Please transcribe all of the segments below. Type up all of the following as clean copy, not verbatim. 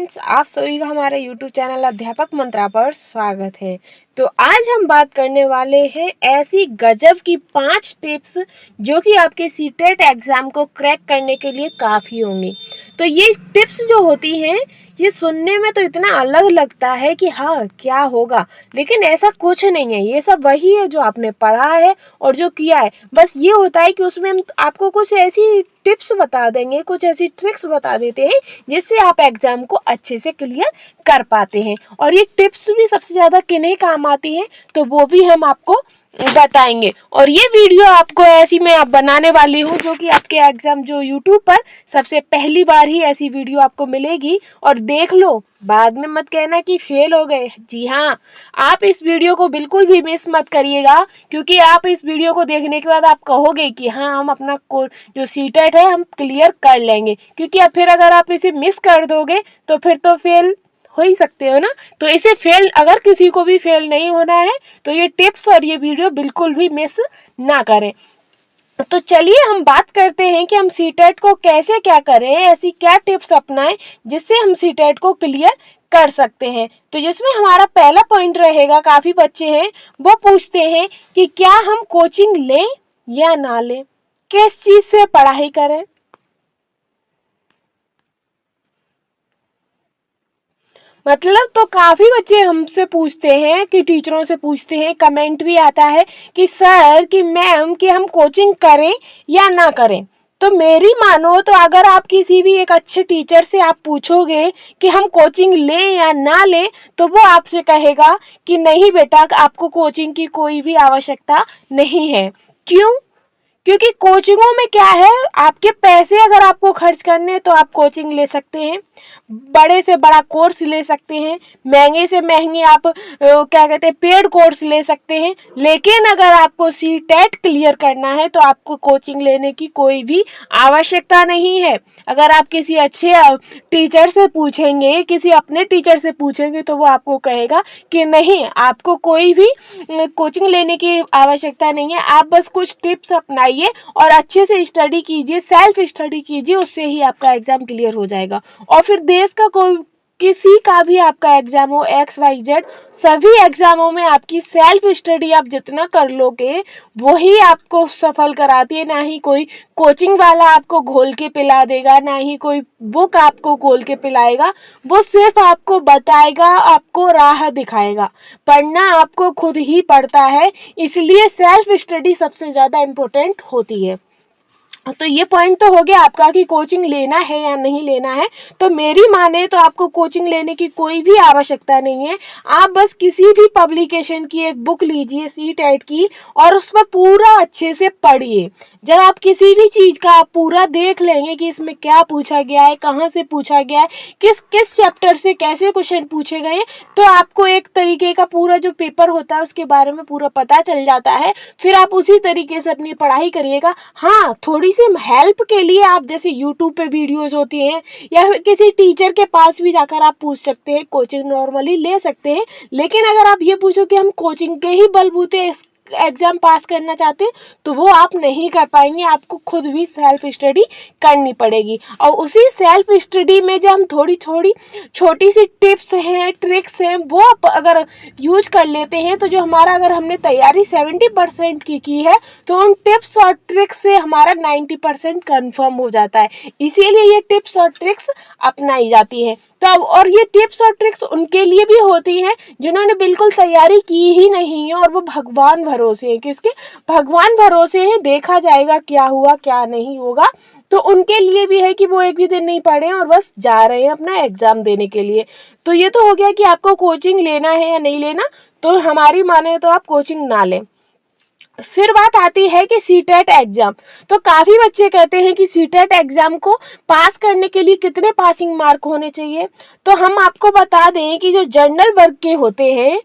Friends, आप सभी का हमारे YouTube चैनल अध्यापक मंत्रा पर स्वागत है। तो आज हम बात करने वाले हैं ऐसी गजब की 5 टिप्स जो कि आपके सीटेट एग्ज़ाम को क्रैक करने के लिए काफ़ी होंगी। तो ये टिप्स जो होती हैं ये सुनने में तो इतना अलग लगता है कि हाँ क्या होगा, लेकिन ऐसा कुछ नहीं है। ये सब वही है जो आपने पढ़ा है और जो किया है। बस ये होता है कि उसमें हम आपको कुछ ऐसी टिप्स बता देंगे, कुछ ऐसी ट्रिक्स बता देते हैं जिससे आप एग्ज़ाम को अच्छे से क्लियर कर पाते हैं। और ये टिप्स भी सबसे ज़्यादा किन्हें काम आती हैं तो वो भी हम आपको बताएंगे। और ये वीडियो आपको ऐसी मैं आप बनाने वाली हूँ जो कि आपके एग्ज़ाम जो यूट्यूब पर सबसे पहली बार ही ऐसी वीडियो आपको मिलेगी। और देख लो, बाद में मत कहना कि फेल हो गए। जी हाँ, आप इस वीडियो को बिल्कुल भी मिस मत करिएगा, क्योंकि आप इस वीडियो को देखने के बाद आप कहोगे कि हाँ हम अपना जो सीटेट है हम क्लियर कर लेंगे। क्योंकि अब फिर अगर आप इसे मिस कर दोगे तो फिर तो फेल हो ही सकते हो ना। तो इसे फेल, अगर किसी को भी फेल नहीं होना है तो ये टिप्स और ये वीडियो बिल्कुल भी मिस ना करें। तो चलिए हम बात करते हैं कि हम सीटेट को कैसे क्या करें, ऐसी क्या टिप्स अपनाएं जिससे हम सीटेट को क्लियर कर सकते हैं। तो जिसमें हमारा पहला पॉइंट रहेगा, काफ़ी बच्चे हैं वो पूछते हैं कि क्या हम कोचिंग लें या ना लें, किस चीज़ से पढ़ाई करें। मतलब तो काफ़ी बच्चे हमसे पूछते हैं कि टीचरों से पूछते हैं, कमेंट भी आता है कि सर कि मैम कि हम कोचिंग करें या ना करें। तो मेरी मानो तो अगर आप किसी भी एक अच्छे टीचर से आप पूछोगे कि हम कोचिंग लें या ना लें तो वो आपसे कहेगा कि नहीं बेटा, आपको कोचिंग की कोई भी आवश्यकता नहीं है। क्यों? क्योंकि कोचिंगों में क्या है, आपके पैसे अगर आपको खर्च करने हैं तो आप कोचिंग ले सकते हैं, बड़े से बड़ा कोर्स ले सकते हैं, महंगे से महंगे आप क्या कहते हैं पेड कोर्स ले सकते हैं। लेकिन अगर आपको सीटेट क्लियर करना है तो आपको कोचिंग लेने की कोई भी आवश्यकता नहीं है। अगर आप किसी अच्छे टीचर से पूछेंगे, किसी अपने टीचर से पूछेंगे तो वो आपको कहेगा कि नहीं, आपको कोई भी कोचिंग लेने की आवश्यकता नहीं है। आप बस कुछ टिप्स अपनाइए और अच्छे से स्टडी कीजिए, सेल्फ स्टडी कीजिए, उससे ही आपका एग्ज़ाम क्लियर हो जाएगा। और फिर देश का कोई किसी का भी आपका एग्ज़ाम हो, XYZ, सभी एग्ज़ामों में आपकी सेल्फ स्टडी आप जितना कर लोगे वही आपको सफल कराती है। ना ही कोई कोचिंग वाला आपको घोल के पिला देगा, ना ही कोई बुक आपको घोल के पिलाएगा। वो सिर्फ आपको बताएगा, आपको राह दिखाएगा। पढ़ना आपको खुद ही पड़ता है, इसलिए सेल्फ स्टडी सबसे ज़्यादा इम्पोर्टेंट होती है। तो ये पॉइंट तो हो गया आपका कि कोचिंग लेना है या नहीं लेना है। तो मेरी माने तो आपको कोचिंग लेने की कोई भी आवश्यकता नहीं है। आप बस किसी भी पब्लिकेशन की एक बुक लीजिए सीटेट की और उस पर पूरा अच्छे से पढ़िए। जब आप किसी भी चीज़ का आप पूरा देख लेंगे कि इसमें क्या पूछा गया है, कहाँ से पूछा गया है, किस किस चैप्टर से कैसे क्वेश्चन पूछे गए, तो आपको एक तरीके का पूरा जो पेपर होता है उसके बारे में पूरा पता चल जाता है। फिर आप उसी तरीके से अपनी पढ़ाई करिएगा। हाँ, थोड़ी सी हेल्प के लिए आप जैसे यूट्यूब पे वीडियोस होती हैं या फिर किसी टीचर के पास भी जाकर आप पूछ सकते हैं, कोचिंग नॉर्मली ले सकते हैं। लेकिन अगर आप ये पूछो कि हम कोचिंग के ही बलबूते एग्ज़ाम पास करना चाहते हैं तो वो आप नहीं कर पाएंगे। आपको खुद भी सेल्फ स्टडी करनी पड़ेगी। और उसी सेल्फ स्टडी में जो हम थोड़ी थोड़ी छोटी सी टिप्स हैं, ट्रिक्स हैं, वो आप अगर यूज कर लेते हैं तो जो हमारा, अगर हमने तैयारी 70% की है तो उन टिप्स और ट्रिक्स से हमारा 90% कन्फर्म हो जाता है। इसीलिए ये टिप्स और ट्रिक्स अपनाई जाती हैं। तो अब और ये टिप्स और ट्रिक्स उनके लिए भी होती हैं जिन्होंने बिल्कुल तैयारी की ही नहीं है और वो भगवान भरोसे हैं। किसके? भगवान भरोसे हैं, देखा जाएगा क्या हुआ क्या नहीं होगा। तो उनके लिए भी है कि वो एक भी दिन नहीं पढ़े और बस जा रहे हैं अपना एग्ज़ाम देने के लिए। तो ये तो हो गया कि आपको कोचिंग लेना है या नहीं लेना। तो हमारी माने तो आप कोचिंग ना लें। फिर बात आती है कि सीटेट एग्ज़ाम। तो काफ़ी बच्चे कहते हैं कि सीटेट एग्ज़ाम को पास करने के लिए कितने पासिंग मार्क होने चाहिए। तो हम आपको बता दें कि जो जनरल वर्ग के होते हैं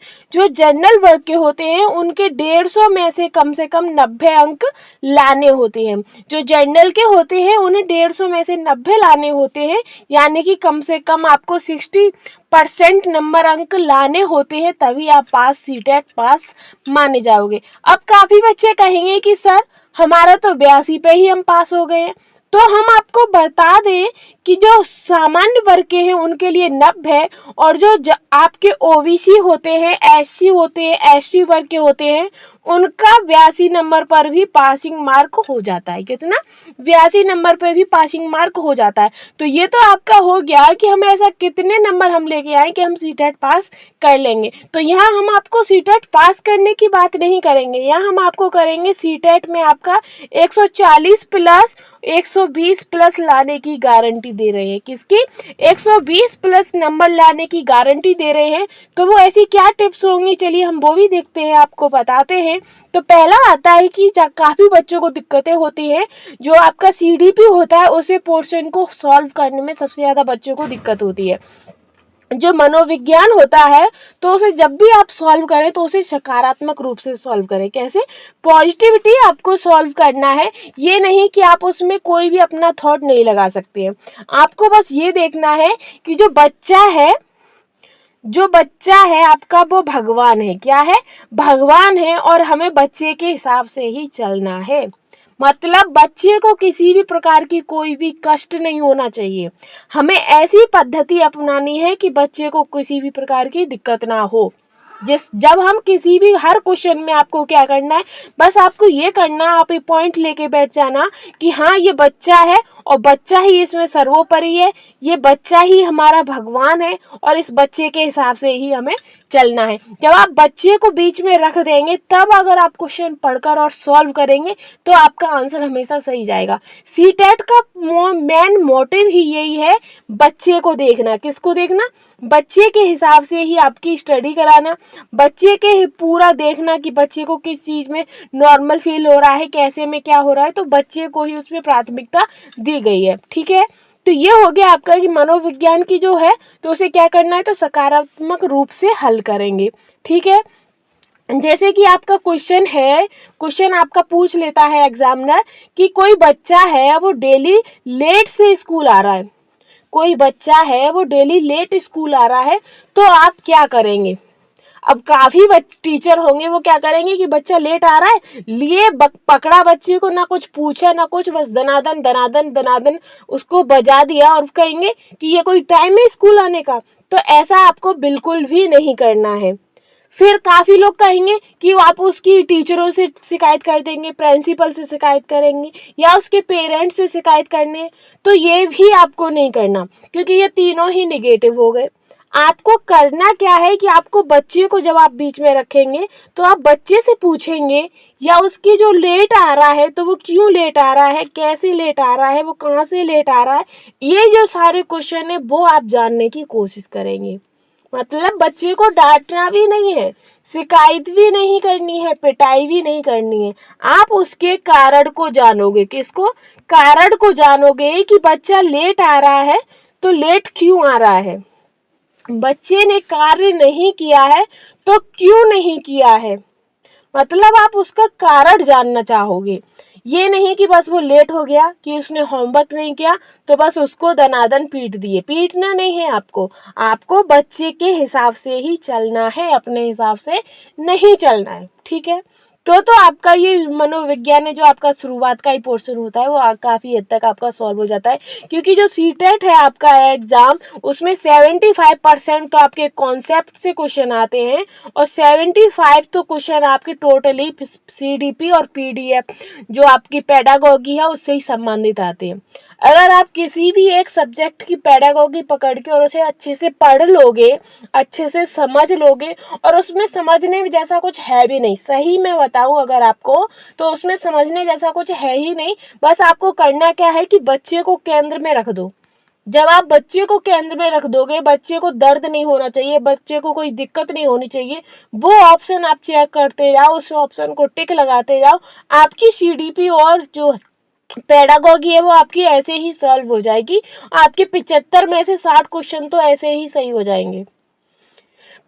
उनके 150 में से कम 90 अंक लाने होते हैं। जो जनरल के होते हैं उन्हें 150 में से 90 लाने होते हैं, यानी कि कम से कम आपको 60% नंबर अंक लाने होते हैं, तभी आप सीटेट पास माने जाओगे। अब काफ़ी बच्चे कहेंगे कि सर हमारा तो 82 पे ही हम पास हो गए हैं। तो हम आपको बता दें कि जो सामान्य वर्ग के हैं उनके लिए 90 है, और जो आपके ओबीसी होते हैं, एससी होते हैं, एसटी वर्ग के होते हैं, उनका 82 नंबर पर भी पासिंग मार्क हो जाता है। कितना? 82 नंबर पर भी पासिंग मार्क हो जाता है। तो ये तो आपका हो गया कि हम ऐसा कितने नंबर हम लेके आए कि हम सीटेट पास कर लेंगे। तो यहाँ हम आपको सीटेट पास करने की बात नहीं करेंगे, यहाँ हम आपको करेंगे सीटेट में आपका 140 प्लस 120 प्लस लाने की गारंटी दे रहे हैं। किसकी? 120 प्लस नंबर लाने की गारंटी दे रहे हैं। तो वो ऐसी क्या टिप्स होंगी, चलिए हम वो भी देखते हैं, आपको बताते हैं। तो पहला आता है कि काफ़ी बच्चों को दिक्कतें होती हैं, जो आपका सीडीपी होता है उसे पोर्शन को सॉल्व करने में सबसे ज़्यादा बच्चों को दिक्कत होती है। जो मनोविज्ञान होता है तो उसे जब भी आप सॉल्व करें तो उसे सकारात्मक रूप से सॉल्व करें। कैसे? पॉजिटिविटी आपको सॉल्व करना है, ये नहीं कि आप उसमें कोई भी अपना थॉट नहीं लगा सकते हैं। आपको बस ये देखना है कि जो बच्चा है आपका वो भगवान है। क्या है? भगवान है, और हमें बच्चे के हिसाब से ही चलना है। मतलब बच्चे को किसी भी प्रकार की कोई भी कष्ट नहीं होना चाहिए। हमें ऐसी पद्धति अपनानी है कि बच्चे को किसी भी प्रकार की दिक्कत ना हो। जब हम किसी भी हर क्वेश्चन में आपको क्या करना है, बस आपको ये करना, आप एक पॉइंट लेके बैठ जाना कि हाँ ये बच्चा है और बच्चा ही इसमें सर्वोपरि है, ये बच्चा ही हमारा भगवान है, और इस बच्चे के हिसाब से ही हमें चलना है। जब आप बच्चे को बीच में रख देंगे, तब अगर आप क्वेश्चन पढ़कर और सॉल्व करेंगे तो आपका आंसर हमेशा सही जाएगा। सीटेट का मेन मोटिव ही यही है, बच्चे को देखना। किसको देखना? बच्चे के हिसाब से ही आपकी स्टडी कराना, बच्चे के पूरा देखना कि बच्चे को किस चीज़ में नॉर्मल फील हो रहा है, कैसे में क्या हो रहा है, तो बच्चे को ही उसमें प्राथमिकता दी गई है। ठीक है, तो ये हो गया आपका कि मनोविज्ञान की जो है तो उसे क्या करना है, तो सकारात्मक रूप से हल करेंगे। ठीक है, जैसे कि आपका क्वेश्चन आपका पूछ लेता है एग्जामिनर कि कोई बच्चा है वो डेली लेट से स्कूल आ रहा है, कोई बच्चा है वो डेली लेट स्कूल आ रहा है, तो आप क्या करेंगे? अब काफ़ी टीचर होंगे, वो क्या करेंगे कि बच्चा लेट आ रहा है, लिए पकड़ा बच्चे को, ना कुछ पूछा ना कुछ, बस दनादन दनादन दनादन उसको बजा दिया, और कहेंगे कि ये कोई टाइम है स्कूल आने का। तो ऐसा आपको बिल्कुल भी नहीं करना है। फिर काफ़ी लोग कहेंगे कि आप उसकी टीचरों से शिकायत कर देंगे, प्रिंसिपल से शिकायत करेंगे, या उसके पेरेंट्स से शिकायत करने। तो ये भी आपको नहीं करना, क्योंकि ये तीनों ही निगेटिव हो गए। आपको करना क्या है कि आपको बच्चे को जब आप बीच में रखेंगे तो आप बच्चे से पूछेंगे, या उसकी जो लेट आ रहा है तो वो क्यों लेट आ रहा है, कैसे लेट आ रहा है, वो कहाँ से लेट आ रहा है, ये जो सारे क्वेश्चन है वो आप जानने की कोशिश करेंगे। मतलब बच्चे को डांटना भी नहीं है, शिकायत भी नहीं करनी है, पिटाई भी नहीं करनी है, आप उसके कारण को जानोगे। किसको? कारण को जानोगे कि बच्चा लेट आ रहा है तो लेट क्यों आ रहा है, बच्चे ने कार्य नहीं किया है तो क्यों नहीं किया है। मतलब आप उसका कारण जानना चाहोगे, ये नहीं कि बस वो लेट हो गया कि उसने होमवर्क नहीं किया तो बस उसको दनादन पीट दिए। पीटना नहीं है आपको बच्चे के हिसाब से ही चलना है, अपने हिसाब से नहीं चलना है। ठीक है, तो आपका ये मनोविज्ञान है जो आपका शुरुआत का ही पोर्शन होता है वो काफ़ी हद तक आपका सॉल्व हो जाता है, क्योंकि जो सीटेट है आपका एग्ज़ाम उसमें 75% तो आपके कॉन्सेप्ट से क्वेश्चन आते हैं, और 75 तो क्वेश्चन आपके टोटली सीडीपी और पीडीएफ जो आपकी पेडागोगी है उससे ही संबंधित आते हैं। अगर आप किसी भी एक सब्जेक्ट की पेडागोगी पकड़ के और उसे अच्छे से पढ़ लोगे, अच्छे से समझ लोगे, और उसमें समझने जैसा कुछ है भी नहीं, सही मैं बताऊं अगर आपको, तो उसमें समझने जैसा कुछ है ही नहीं। बस आपको करना क्या है कि बच्चे को केंद्र में रख दो। जब आप बच्चे को केंद्र में रख दोगे, बच्चे को दर्द नहीं होना चाहिए, बच्चे को कोई दिक्कत नहीं होनी चाहिए, वो ऑप्शन आप चेक करते जाओ, उस ऑप्शन को टिक लगाते जाओ, आपकी सीडीपी और जो पेडागोगी है वो आपकी ऐसे ही सॉल्व हो जाएगी। आपके 75 में से 60 क्वेश्चन तो ऐसे ही सही हो जाएंगे,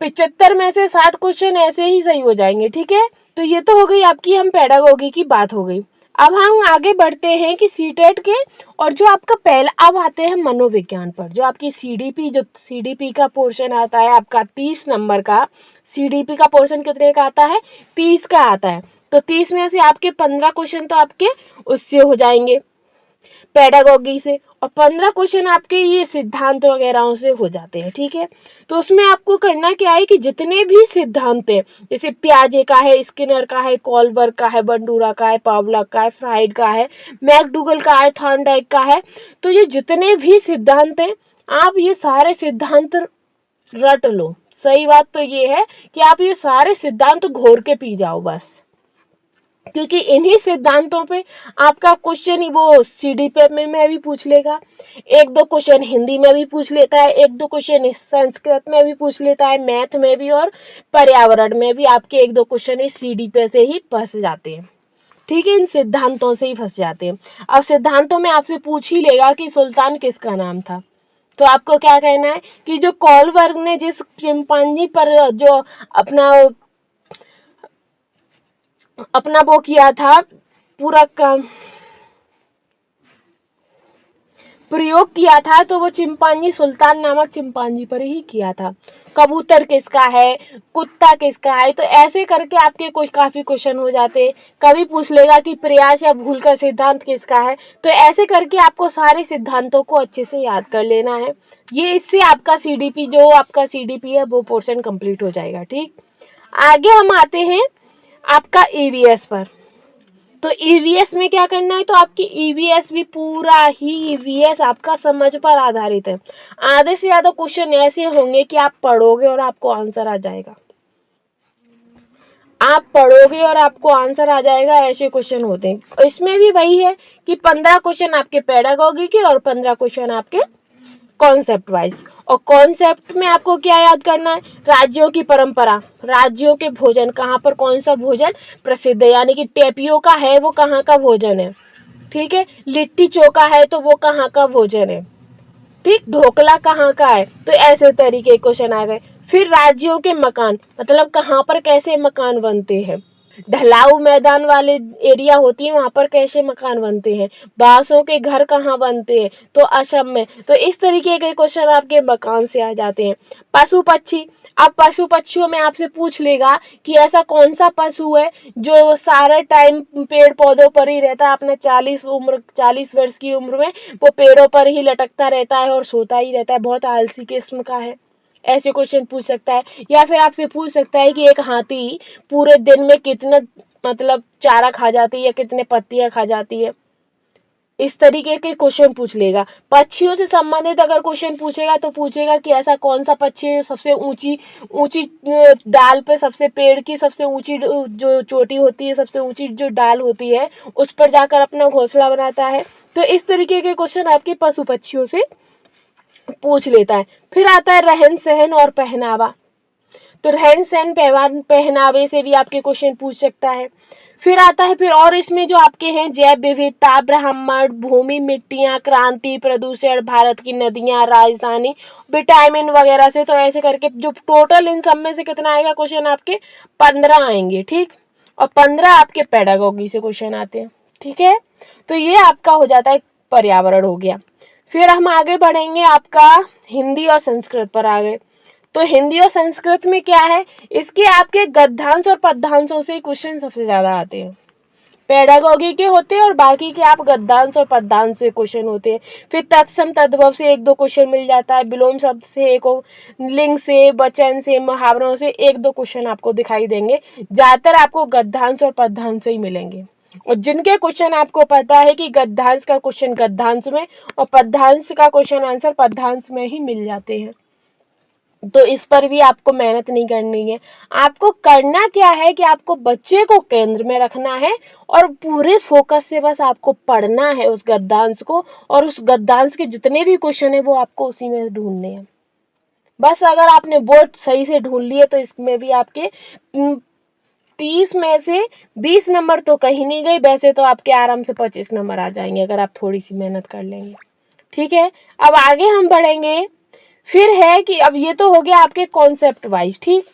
75 में से 60 क्वेश्चन ऐसे ही सही हो जाएंगे। ठीक है, तो ये तो हो गई आपकी हम पेडागोगी की बात हो गई। अब हम आगे बढ़ते हैं कि सीटेट के, और जो आपका पहला, अब आते हैं मनोविज्ञान पर। जो आपकी सीडीपी का पोर्शन आता है आपका 30 नंबर का, सीडीपी का पोर्शन कितने का आता है? 30 का आता है। तो 30 में से आपके 15 क्वेश्चन तो आपके उससे हो जाएंगे, पेडागोगी से, और 15 क्वेश्चन आपके ये सिद्धांत वगैरह से हो जाते हैं। ठीक है, तो उसमें आपको करना क्या है कि जितने भी सिद्धांत हैं, जैसे पियाजे का है, स्किनर का है, कोलबर्ग का है, बंडूरा का है, पावलक का है, फ्राइड का है, मैकडूगल का है, थॉर्नडाइक का है, तो ये जितने भी सिद्धांत हैं आप ये सारे सिद्धांत रट लो। सही बात तो ये है कि आप ये सारे सिद्धांत घोर के पी जाओ बस, क्योंकि इन्हीं सिद्धांतों पे आपका क्वेश्चन ही वो सीडीपी में भी पूछ लेगा, एक दो क्वेश्चन हिंदी में भी पूछ लेता है, एक दो क्वेश्चन संस्कृत में भी पूछ लेता है, मैथ में भी और पर्यावरण में भी आपके एक दो क्वेश्चन इस सीडीपी से ही फंस जाते हैं। ठीक है, इन सिद्धांतों से ही फंस जाते हैं। अब सिद्धांतों में आपसे पूछ ही लेगा कि सुल्तान किसका नाम था, तो आपको क्या कहना है कि जो कोलबर्ग ने जिस चिंपांजी पर जो अपना वो किया था, पूरा काम प्रयोग किया था, तो वो चिंपांजी सुल्तान नामक चिंपांजी पर ही किया था। कबूतर किसका है, कुत्ता किसका है, तो ऐसे करके आपके कुछ काफ़ी क्वेश्चन हो जाते हैं। कभी पूछ लेगा कि प्रयास या भूल का सिद्धांत किसका है, तो ऐसे करके आपको सारे सिद्धांतों को अच्छे से याद कर लेना है। ये इससे आपका सीडीपी है वो पोर्शन कंप्लीट हो जाएगा। ठीक, आगे हम आते हैं आपका ईवीएस पर। तो ईवीएस में क्या करना है, तो आपकी ईवीएस भी पूरा ही ईवीएस आपका समझ पर आधारित है। आधे से ज़्यादा क्वेश्चन ऐसे होंगे कि आप पढ़ोगे और आपको आंसर आ जाएगा, आप पढ़ोगे और आपको आंसर आ जाएगा, ऐसे क्वेश्चन होते हैं। इसमें भी वही है कि 15 क्वेश्चन आपके पेडागॉजी के और 15 क्वेश्चन आपके कॉन्सेप्ट वाइज। और कॉन्सेप्ट में आपको क्या याद करना है, राज्यों की परंपरा, राज्यों के भोजन, कहाँ पर कौन सा भोजन प्रसिद्ध है, यानी कि टेपियोका है वो कहाँ का भोजन है। ठीक है, लिट्टी चोखा है तो वो कहाँ का भोजन है। ठीक, ढोकला कहाँ का है, तो ऐसे तरीके के क्वेश्चन आ गए। फिर राज्यों के मकान, मतलब कहाँ पर कैसे मकान बनते हैं, ढलाऊ मैदान वाले एरिया होती है वहाँ पर कैसे मकान बनते हैं, बांसों के घर कहाँ बनते हैं, तो असम में। तो इस तरीके के क्वेश्चन आपके मकान से आ जाते हैं। पशु पक्षी, अब पशु पक्षियों में आपसे पूछ लेगा कि ऐसा कौन सा पशु है जो सारा टाइम पेड़ पौधों पर ही रहता है, अपना 40 वर्ष की उम्र में वो पेड़ों पर ही लटकता रहता है और सोता ही रहता है, बहुत आलसी किस्म का है। ऐसे क्वेश्चन पूछ सकता है। या फिर आपसे पूछ सकता है कि एक हाथी पूरे दिन में कितना मतलब चारा खा जाती है या कितने पत्तियां खा जाती है, इस तरीके के क्वेश्चन पूछ लेगा। पक्षियों से संबंधित अगर क्वेश्चन पूछेगा तो पूछेगा कि ऐसा कौन सा पक्षी है सबसे ऊंची ऊंची डाल पे, सबसे पेड़ की सबसे ऊंची जो चोटी होती है, सबसे ऊंची जो डाल होती है उस पर जाकर अपना घोंसला बनाता है। तो इस तरीके के क्वेश्चन आपके पशु पक्षियों से पूछ लेता है। फिर आता है रहन सहन और पहनावा, तो रहन सहन पहनावे से भी आपके क्वेश्चन पूछ सकता है। फिर आता है फिर और इसमें जो आपके हैं जैव विविधता, ब्रह्मांड, भूमि, मिट्टियाँ, क्रांति, प्रदूषण, भारत की नदियाँ, राजधानी, विटामिन वगैरह से। तो ऐसे करके जो टोटल इन सब में से कितना आएगा क्वेश्चन, आपके 15 आएंगे। ठीक, और 15 आपके पेडागॉजी से क्वेश्चन आते हैं। ठीक है, तो ये आपका हो जाता है पर्यावरण हो गया। फिर हम आगे बढ़ेंगे, आपका हिंदी और संस्कृत पर आ गए। तो हिंदी और संस्कृत में क्या है, इसके आपके गद्यांश और पद्यांशों से क्वेश्चन सबसे ज्यादा आते हैं। पेडागॉजी के होते हैं और बाकी के आप गद्यांश और पद्यांश से क्वेश्चन होते हैं। फिर तत्सम तद्भव से एक दो क्वेश्चन मिल जाता है, विलोम शब्द से एक, लिंग से, वचन से, मुहावरों से एक दो क्वेश्चन आपको दिखाई देंगे। ज्यादातर आपको गद्यांश और पद्यांश से ही मिलेंगे। और जिनके क्वेश्चन आपको पता है कि गद्यांश का क्वेश्चन गद्यांश में और पद्यांश का क्वेश्चन आंसर पद्यांश में ही मिल जाते हैं, तो इस पर भी आपको मेहनत नहीं करनी है। आपको करना क्या है कि आपको बच्चे को केंद्र में रखना है और पूरे फोकस से बस आपको पढ़ना है उस गद्यांश को, और उस गद्यांश के जितने भी क्वेश्चन है वो आपको उसी में ढूंढने हैं। बस अगर आपने बोर्ड सही से ढूंढ लिए तो इसमें भी आपके 30 में से 20 नंबर तो कहीं नहीं गए, वैसे तो आपके आराम से 25 नंबर आ जाएंगे अगर आप थोड़ी सी मेहनत कर लेंगे। ठीक है, अब आगे हम बढ़ेंगे। फिर है कि अब ये तो हो गया आपके कॉन्सेप्ट वाइज। ठीक,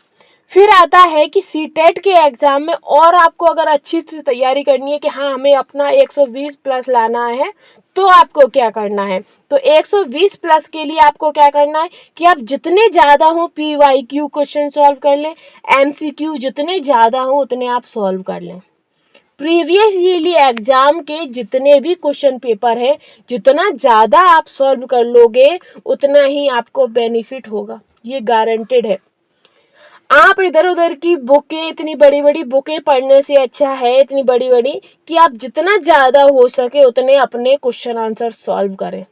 फिर आता है कि सीटेट के एग्जाम में और आपको अगर अच्छी से तैयारी करनी है कि हाँ हमें अपना 120 प्लस लाना है, तो आपको क्या करना है, तो 120 प्लस के लिए आपको क्या करना है कि आप जितने ज़्यादा हो PYQ क्वेश्चन सॉल्व कर लें, MCQ जितने ज़्यादा हो उतने आप सॉल्व कर लें। प्रीवियस ईयरली एग्जाम के जितने भी क्वेश्चन पेपर हैं, जितना ज़्यादा आप सॉल्व कर लोगे उतना ही आपको बेनिफिट होगा, ये गारंटेड है। आप इधर उधर की बुकें, इतनी बड़ी बड़ी बुकें पढ़ने से अच्छा है, इतनी बड़ी बड़ी, कि आप जितना ज़्यादा हो सके उतने अपने क्वेश्चन आंसर सॉल्व करें।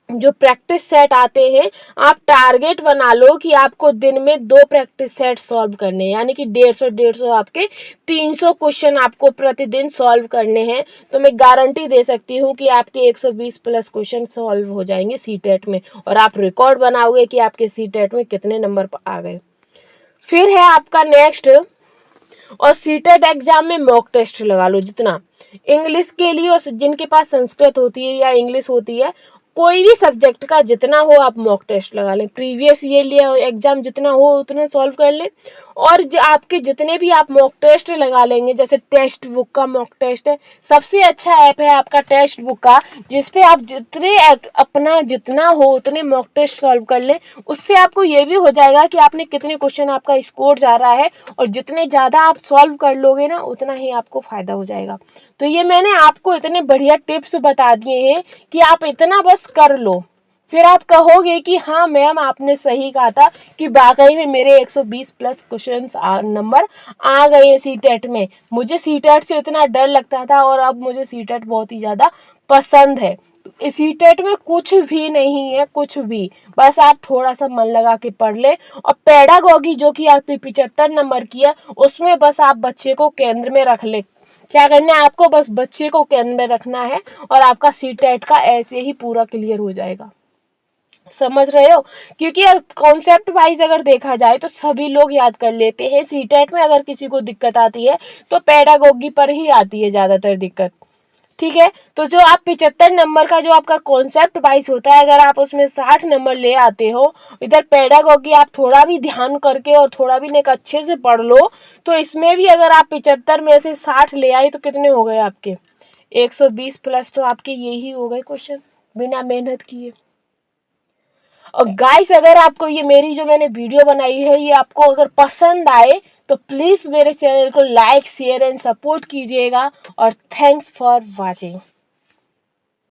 जो प्रैक्टिस सेट आते हैं, आप टारगेट बना लो कि आपको दिन में 2 प्रैक्टिस सेट सॉल्व करने हैं, यानी कि 150 आपके 300 क्वेश्चन आपको प्रतिदिन सॉल्व करने हैं। तो मैं गारंटी दे सकती हूँ कि आपके 120 प्लस क्वेश्चन सॉल्व हो जाएंगे सीटेट में, और आप रिकॉर्ड बनाओगे कि आपके सीटेट में कितने नंबर आ गए। फिर है आपका नेक्स्ट, और सीटेट एग्जाम में मॉक टेस्ट लगा लो जितना। इंग्लिश के लिए, और जिनके पास संस्कृत होती है या इंग्लिश होती है, कोई भी सब्जेक्ट का जितना हो आप मॉक टेस्ट लगा लें। प्रीवियस ईयर लिए एग्जाम जितना हो उतना सॉल्व कर लें, और आपके जितने भी आप मॉक टेस्ट लगा लेंगे, जैसे टेक्स्ट बुक का मॉक टेस्ट है, सबसे अच्छा ऐप है आपका टेक्स्ट बुक का, जिसपे आप अपना जितना हो उतने मॉक टेस्ट सॉल्व कर लें। उससे आपको ये भी हो जाएगा कि आपने कितने क्वेश्चन, आपका स्कोर जा रहा है, और जितने ज़्यादा आप सॉल्व कर लोगे ना उतना ही आपको फ़ायदा हो जाएगा। तो ये मैंने आपको इतने बढ़िया टिप्स बता दिए हैं कि आप इतना बस कर लो, फिर आप कहोगे कि हाँ मैम आपने सही कहा था कि वाकई में मेरे 120 प्लस क्वेश्चंस नंबर आ गए हैं सीटेट में। मुझे सीटेट से इतना डर लगता था और अब मुझे सीटेट बहुत ही ज़्यादा पसंद है। सीटेट में कुछ भी नहीं है, कुछ भी, बस आप थोड़ा सा मन लगा के पढ़ ले। और पेडागॉजी जो कि आपकी 75 नंबर की है, उसमें बस आप बच्चे को केंद्र में रख ले। क्या करना है आपको, बस बच्चे को केंद्र में रखना है और आपका सीटेट का ऐसे ही पूरा क्लियर हो जाएगा। समझ रहे हो? क्योंकि कॉन्सेप्ट वाइज अगर देखा जाए तो सभी लोग याद कर लेते हैं। सीटेट में अगर किसी को दिक्कत आती है तो पेडागॉजी पर ही आती है ज़्यादातर दिक्कत। ठीक है, तो जो आप 75 नंबर का जो आपका कॉन्सेप्ट वाइज होता है, अगर आप उसमें 60 नंबर ले आते हो, इधर पेडागॉजी आप थोड़ा भी ध्यान करके और थोड़ा भी नेक अच्छे से पढ़ लो, तो इसमें भी अगर आप 75 में से 60 ले आए तो कितने हो गए आपके 120 प्लस। तो आपके यही हो गए क्वेश्चन बिना मेहनत किए। और गाइस, अगर आपको ये मेरी जो मैंने वीडियो बनाई है ये आपको अगर पसंद आए तो प्लीज़ मेरे चैनल को लाइक, शेयर एंड सपोर्ट कीजिएगा। और थैंक्स फॉर वॉचिंग।